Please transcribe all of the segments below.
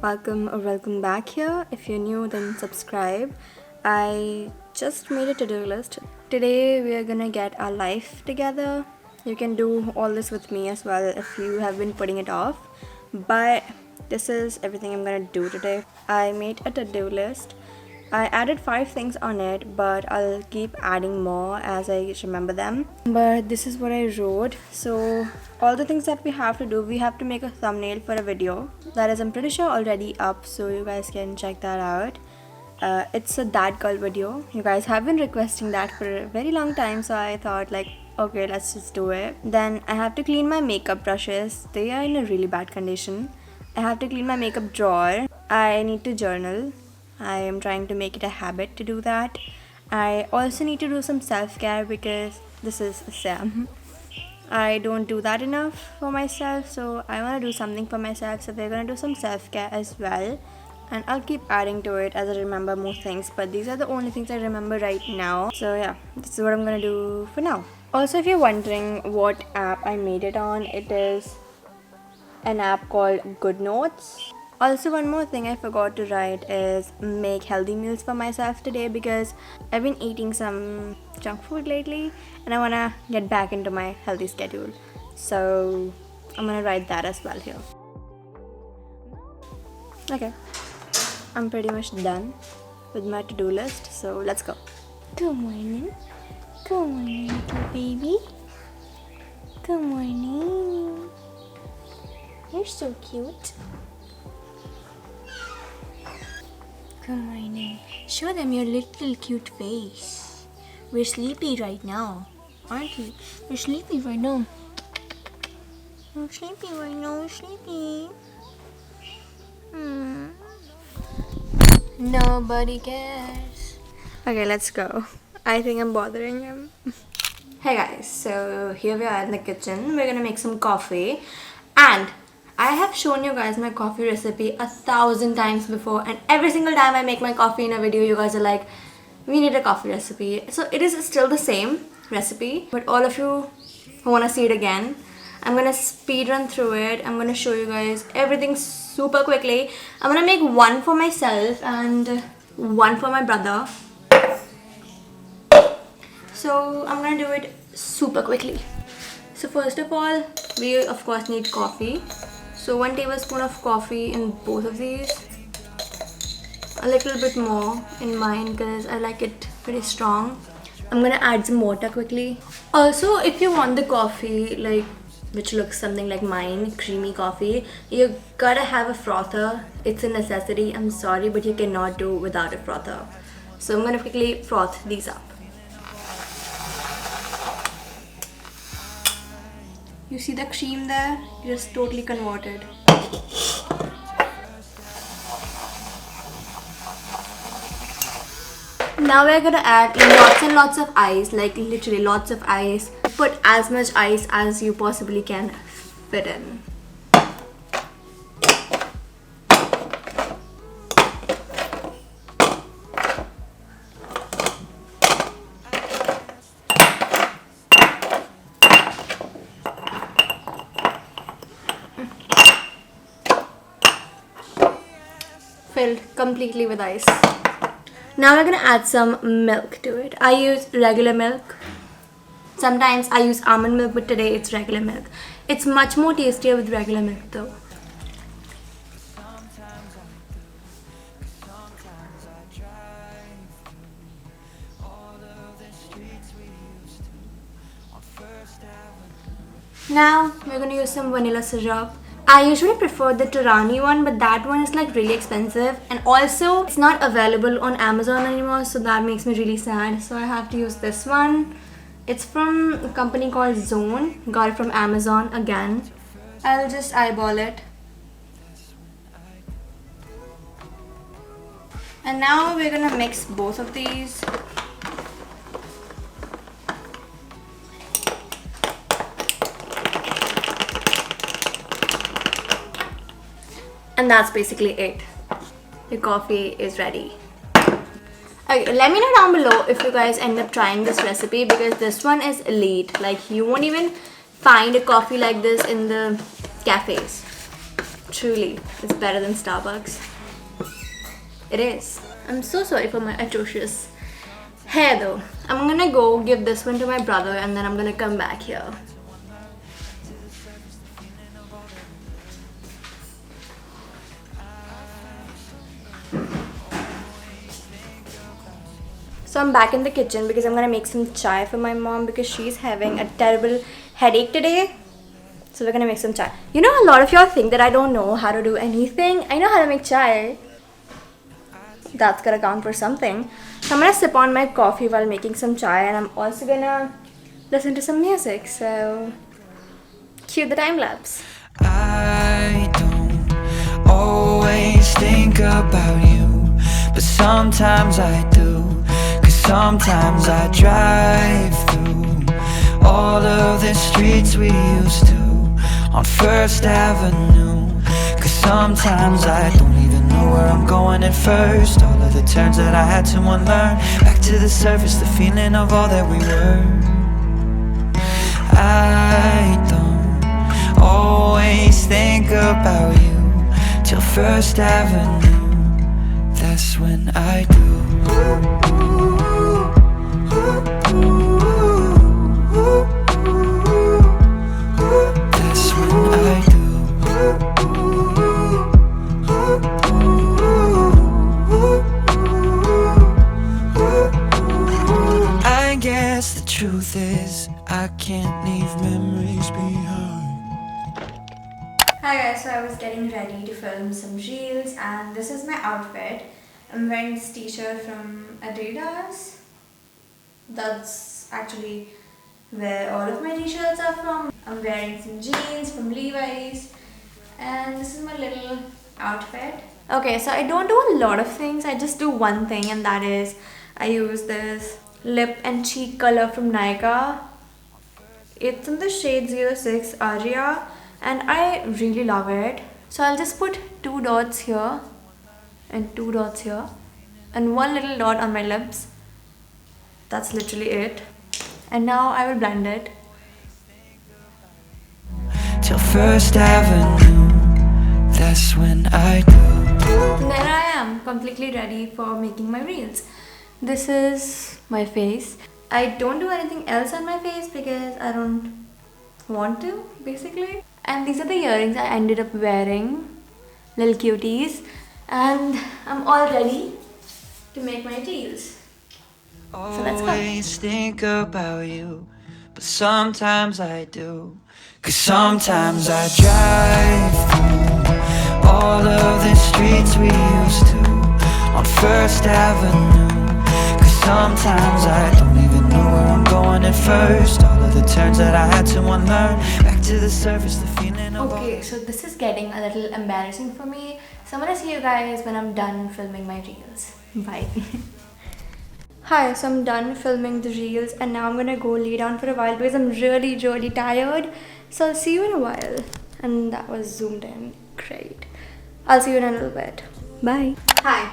welcome or welcome back here. If you're new, then subscribe. I just made a to-do list. Today we are gonna get our life together. You can do all this with me as well if you have been putting it off. But this is everything I'm gonna do today. I made a to-do list. I added 5 things on it, but I'll keep adding more as I remember them. But this is what I wrote. So all the things that we have to do, we have to make a thumbnail for a video that is, I'm pretty sure, already up, so you guys can check that out. It's a that girl video. You guys have been requesting that for a very long time, so I thought like, okay, let's just do it. Then I have to clean my makeup brushes. They are in a really bad condition. I have to clean my makeup drawer. I need to journal. I am trying to make it a habit to do that. I also need to do some self-care because this is Sam. I don't do that enough for myself, so I want to do something for myself. So we're going to do some self-care as well. And I'll keep adding to it as I remember more things. But these are the only things I remember right now. So yeah, this is what I'm going to do for now. Also, if you're wondering what app I made it on, it is an app called Good Notes. Also, one more thing I forgot to write is make healthy meals for myself today because I've been eating some junk food lately and I want to get back into my healthy schedule. So I'm going to write that as well here. Okay, I'm pretty much done with my to-do list, so let's go. Good morning. Good morning, little baby. Good morning. You're so cute. Good morning. Show them your little cute face. We're sleepy right now, aren't we? We're sleepy right now. We're sleepy right now. We're sleepy. Nobody cares. Okay, let's go. I think I'm bothering him. Hey guys, so here we are in the kitchen. We're gonna make some coffee. And I have shown you guys my coffee recipe 1,000 times before, and every single time I make my coffee in a video, you guys are like, we need a coffee recipe. So it is still the same recipe, but all of you who want to see it again, I'm gonna speed run through it. I'm gonna show you guys everything super quickly. I'm gonna make one for myself and one for my brother. So I'm gonna do it super quickly. So first of all, we of course need coffee. So 1 tablespoon of coffee in both of these. A little bit more in mine because I like it pretty strong. I'm gonna add some water quickly. Also, if you want the coffee like which looks something like mine, creamy coffee, you gotta have a frother. It's a necessity. I'm sorry, but you cannot do without a frother. So I'm gonna quickly froth these up. You see the cream there? Just totally converted. Now we're gonna add lots and lots of ice, like literally lots of ice. Put as much ice as you possibly can fit in. Filled completely with ice. Now we're gonna add some milk to it. I use regular milk. Sometimes I use almond milk, but today it's regular milk. It's much more tastier with regular milk though. Now we're gonna use some vanilla syrup. I usually prefer the Chaudhary one, but that one is like really expensive, and also it's not available on Amazon anymore, so that makes me really sad. So I have to use this one. It's from a company called Zone. Got it from Amazon again. I'll just eyeball it. And now we're gonna mix both of these. And that's basically it. Your coffee is ready. Okay, let me know down below if you guys end up trying this recipe because this one is elite. Like you won't even find a coffee like this in the cafes. Truly, it's better than Starbucks. It is. I'm so sorry for my atrocious hair though. I'm gonna go give this one to my brother and then I'm gonna come back here. So I'm back in the kitchen because I'm gonna make some chai for my mom because she's having a terrible headache today. So we're gonna make some chai. You know, a lot of y'all think that I don't know how to do anything. I know how to make chai. That's gonna count for something. So I'm gonna sip on my coffee while making some chai, and I'm also gonna listen to some music. So cue the time lapse. I don't always think about you, but sometimes I do. Cause sometimes I drive through all of the streets we used to on First Avenue. Cause sometimes I don't even know where I'm going at first. All of the turns that I had to unlearn. Back to the surface, the feeling of all that we were. I don't always think about you till First Avenue. That's when I do. That's when I do. I guess the truth is I can't leave memories behind. Hi guys, so I was getting ready to film some reels and this is my outfit. I'm wearing this t-shirt from Adidas. That's actually where all of my t-shirts are from. I'm wearing some jeans from Levi's and this is my little outfit. Okay, so I don't do a lot of things, I just do one thing, and that is I use this lip and cheek color from Nykaa. It's in the shade 06 Aria and I really love it. So I'll just put 2 dots here and 2 dots here and 1 little dot on my lips. That's literally it. And now I will blend it. Till First Avenue, that's when I do. And there I am, completely ready for making my reels. This is my face. I don't do anything else on my face because I don't want to, basically. And these are the earrings I ended up wearing, little cuties. And I'm all ready to make my reels. So let's go. Always think about you, but sometimes I do. Cause sometimes I drive through all of the streets we used to on First Avenue. Cause sometimes I don't even know where I'm going at first. All of the turns that I had to unlearn. Back to the surface, the feeling of Okay, so this is getting a little embarrassing for me. So I'm gonna see you guys when I'm done filming my reels. Bye. Hi, so I'm done filming the reels and now I'm gonna go lay down for a while because I'm really tired. So I'll see you in a while. And that was zoomed in. Great. I'll see you in a little bit. Bye. Hi.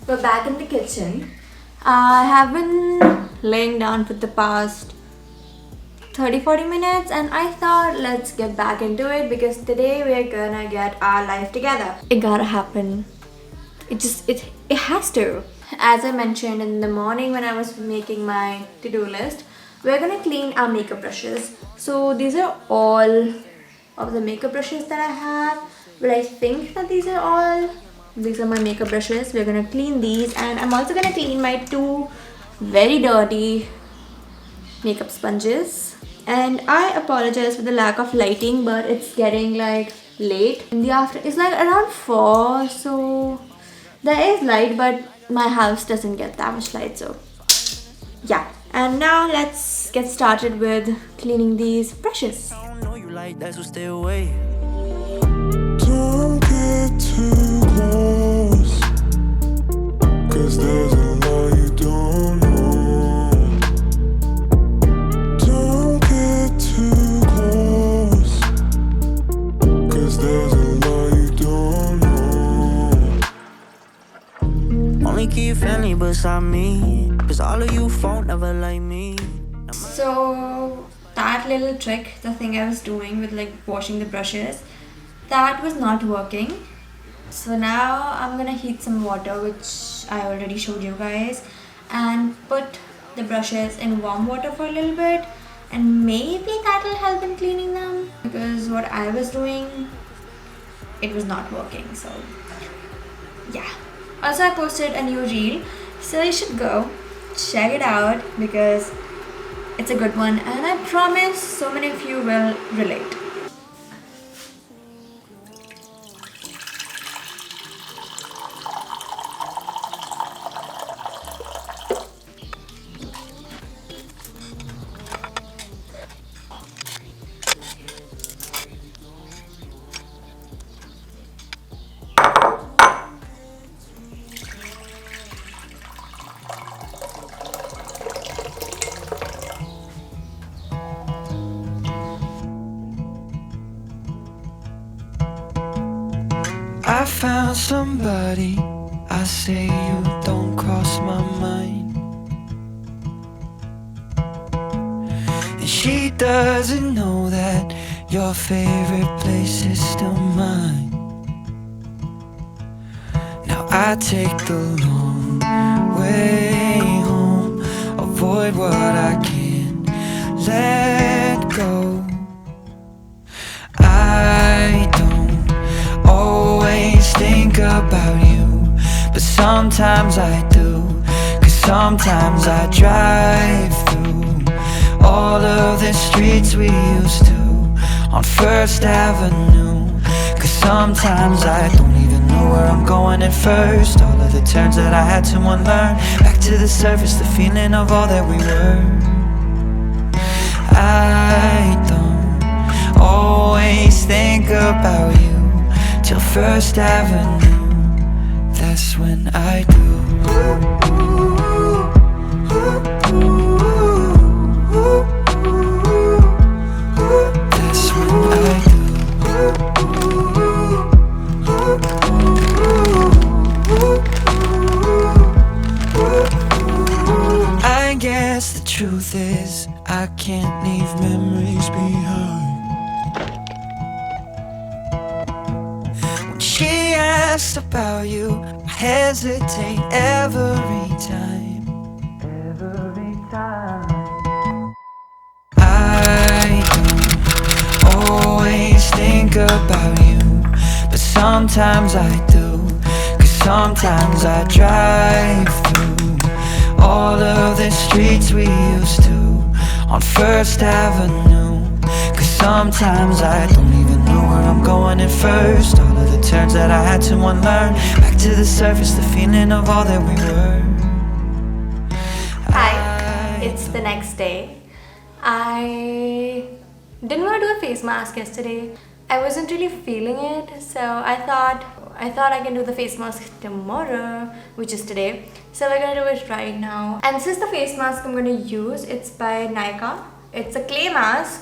We're back in the kitchen. I have been laying down for the past 30-40 minutes and I thought let's get back into it because today we're gonna get our life together. It gotta happen. It has to. As I mentioned in the morning when I was making my to-do list, we're gonna clean our makeup brushes. So these are all of the makeup brushes that I have. But I think that these are my makeup brushes. We're gonna clean these and I'm also gonna clean my 2 very dirty makeup sponges. And I apologize for the lack of lighting, but it's getting like late in the afternoon. It's like around 4, so there is light, but my house doesn't get that much light, so yeah. And now let's get started with cleaning these brushes. I don't know you like that, so stay away. Don't get too close, cause there's a lot you don't know. Don't get too close, cause there's a lot you don't know. Only keep family beside me, cause all of you folk never like me. So that little trick, the thing I was doing with like washing the brushes, that was not working. So now I'm gonna heat some water, which I already showed you guys, and put the brushes in warm water for a little bit, and maybe that will help in cleaning them, because what I was doing, it was not working. So yeah. Also, I posted a new reel, so you should go check it out because it's a good one, and I promise so many of you will relate. I found somebody, I say you don't cross my mind. And she doesn't know that your favorite place is still mine. Now I take the long way home, avoid what I can't let go. I don't always think about you, but sometimes I do, 'cause sometimes I drive through all of the streets we used to on First Avenue. 'Cause sometimes I don't even know where I'm going at first. All of the turns that I had to unlearn, back to the surface, the feeling of all that we were. I don't always think about you till First Avenue, that's when I do. That's when I do. I guess the truth is I can't leave memories behind. She asked about you, I hesitate every time. Every time. I don't always think about you, but sometimes I do. 'Cause sometimes I drive through all of the streets we used to on First Avenue. 'Cause sometimes I don't even know where I'm going at first. All of the turns that I had to unlearn, back to the surface, the feeling of all that we were. Hi, it's the next day. I didn't want to do a face mask yesterday. I wasn't really feeling it, so I thought I can do the face mask tomorrow, which is today. So we're gonna do it right now. And this is the face mask I'm gonna use. It's by Nykaa. It's a clay mask.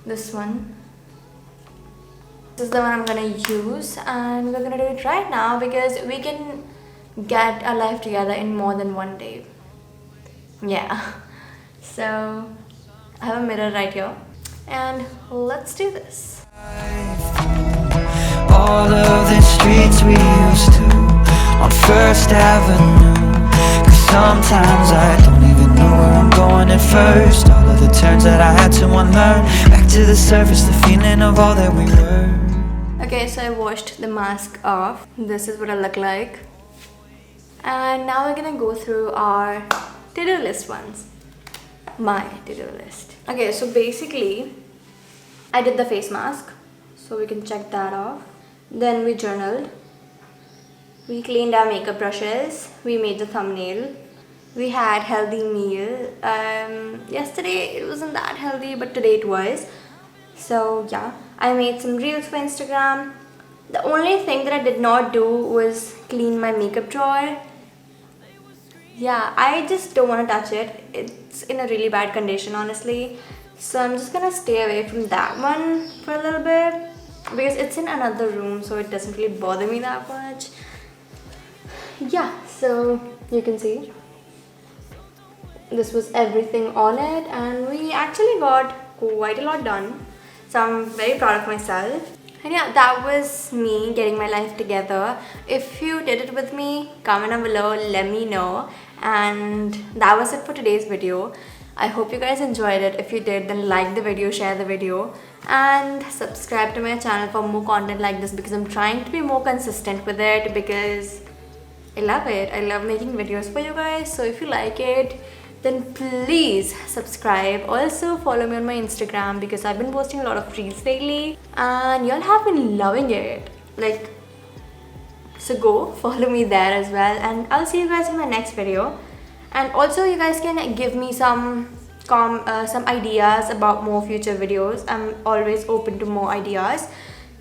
This one. This is the one I'm gonna use, and we're gonna do it right now because we can get our life together in more than one day. Yeah. So I have a mirror right here, and let's do this. All of the streets we used to on First Avenue. 'Cause sometimes I don't even know where I'm going at first. All of the turns that I had to unlearn, back to the surface, the feeling of all that we were. Okay, so I washed the mask off. This is what I look like. And now we're gonna go through our to-do list ones. My to-do list. Okay, so basically I did the face mask, so we can check that off. Then we journaled. We cleaned our makeup brushes. We made the thumbnail. We had healthy meal. Yesterday it wasn't that healthy, but today it was. So yeah, I made some reels for Instagram. The only thing that I did not do was clean my makeup drawer. Yeah, I just don't want to touch it. It's in a really bad condition, honestly. So I'm just gonna stay away from that one for a little bit because it's in another room, so it doesn't really bother me that much. Yeah, so you can see this was everything on it, and we actually got quite a lot done. So I'm very proud of myself. And yeah, that was me getting my life together. If you did it with me, comment down below, let me know. And that was it for today's video. I hope you guys enjoyed it. If you did, then like the video, share the video, and subscribe to my channel for more content like this, because I'm trying to be more consistent with it, because I love it. I love making videos for you guys. So if you like it, then please subscribe. Also follow me on my Instagram, because I've been posting a lot of reels lately and y'all have been loving it. Like, so go follow me there as well, and I'll see you guys in my next video. And also you guys can give me some ideas about more future videos. I'm always open to more ideas,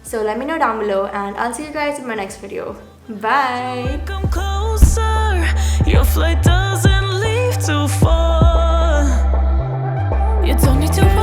so let me know down below, and I'll see you guys in my next video. Bye. Come closer, your flight doesn't leave too far. You don't need to